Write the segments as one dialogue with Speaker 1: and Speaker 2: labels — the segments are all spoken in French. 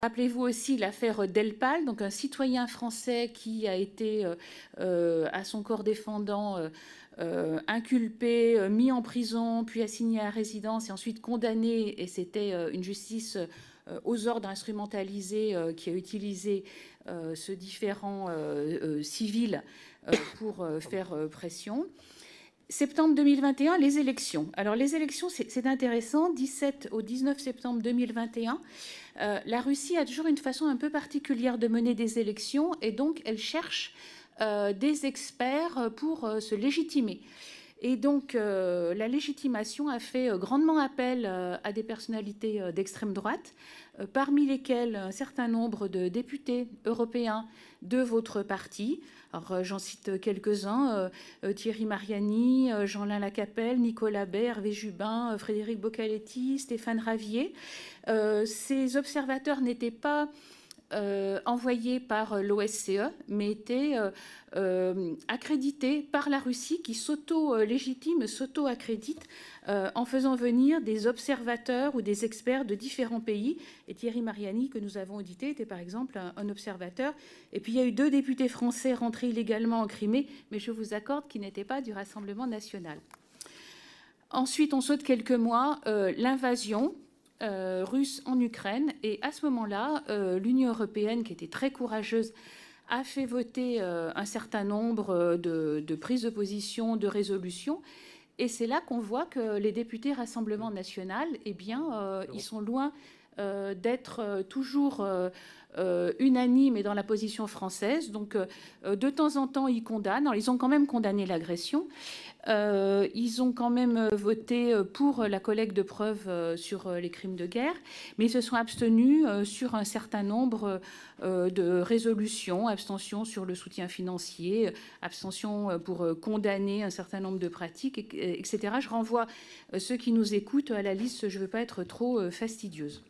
Speaker 1: Rappelez-vous aussi l'affaire Delpal, donc un citoyen français qui a été, à son corps défendant, inculpé, mis en prison, puis assigné à résidence et ensuite condamné. Et c'était une justice aux ordres instrumentalisés qui a utilisé ce différend civil pour faire pression. Septembre 2021, les élections. Alors les élections, c'est intéressant. 17 au 19 septembre 2021, la Russie a toujours une façon un peu particulière de mener des élections et donc elle cherche des experts pour se légitimer. Et donc la légitimation a fait grandement appel à des personnalités d'extrême droite, parmi lesquelles un certain nombre de députés européens de votre parti. Alors j'en cite quelques-uns, Thierry Mariani, Jean-Lin Lacapelle, Nicolas Bay, Hervé Jubin, Frédéric Boccaletti, Stéphane Ravier. Ces observateurs n'étaient pas envoyés par l'OSCE, mais étaient accrédités par la Russie qui s'auto-légitime, s'auto-accrédite en faisant venir des observateurs ou des experts de différents pays. Et Thierry Mariani, que nous avons audité, était par exemple un observateur. Et puis il y a eu 2 députés français rentrés illégalement en Crimée, mais je vous accorde qu'ils n'étaient pas du Rassemblement national. Ensuite, on saute quelques mois, l'invasion russe en Ukraine. Et à ce moment-là, l'Union européenne, qui était très courageuse, a fait voter un certain nombre de prises de position, de résolutions. Et c'est là qu'on voit que les députés Rassemblement national, eh bien, ils sont loin d'être toujours unanimes et dans la position française. Donc, de temps en temps, ils condamnent. Alors, ils ont quand même condamné l'agression. Ils ont quand même voté pour la collecte de preuves sur les crimes de guerre, mais ils se sont abstenus sur un certain nombre de résolutions, abstention sur le soutien financier, abstention pour condamner un certain nombre de pratiques, etc. Je renvoie ceux qui nous écoutent à la liste, je ne veux pas être trop fastidieuse.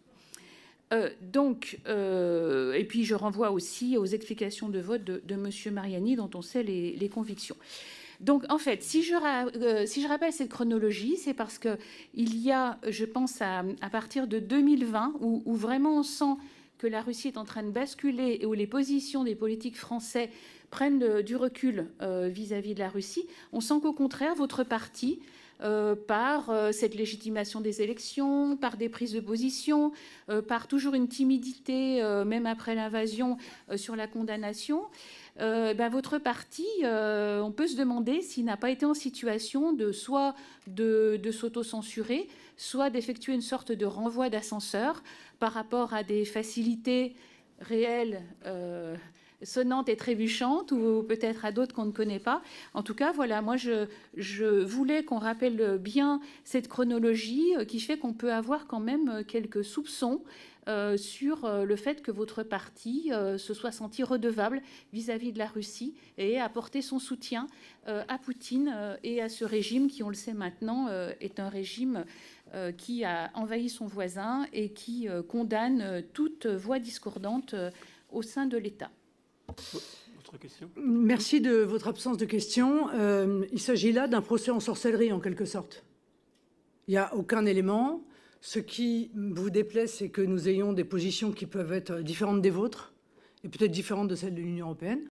Speaker 1: Et puis je renvoie aussi aux explications de vote de M. Mariani, dont on sait les convictions. Donc, en fait, si je rappelle cette chronologie, c'est parce qu'il y a, je pense, à partir de 2020, où vraiment on sent que la Russie est en train de basculer et où les positions des politiques français prennent du recul vis-à-vis de la Russie, on sent qu'au contraire, votre parti, par cette légitimation des élections, par des prises de position, par toujours une timidité, même après l'invasion, sur la condamnation, votre parti, on peut se demander s'il n'a pas été en situation soit de s'auto-censurer, soit d'effectuer une sorte de renvoi d'ascenseur par rapport à des facilités réelles sonnantes et trébuchantes, ou peut-être à d'autres qu'on ne connaît pas. En tout cas, voilà, moi, je voulais qu'on rappelle bien cette chronologie qui fait qu'on peut avoir quand même quelques soupçons sur le fait que votre parti se soit senti redevable vis-à-vis de la Russie et ait apporté son soutien à Poutine et à ce régime qui, on le sait maintenant, est un régime qui a envahi son voisin et qui condamne toute voix discordante au sein de l'État.
Speaker 2: Autre question ?
Speaker 3: Merci de votre absence de questions. Il s'agit là d'un procès en sorcellerie, en quelque sorte. Il n'y a aucun élément. Ce qui vous déplaît, c'est que nous ayons des positions qui peuvent être différentes des vôtres et peut-être différentes de celles de l'Union européenne.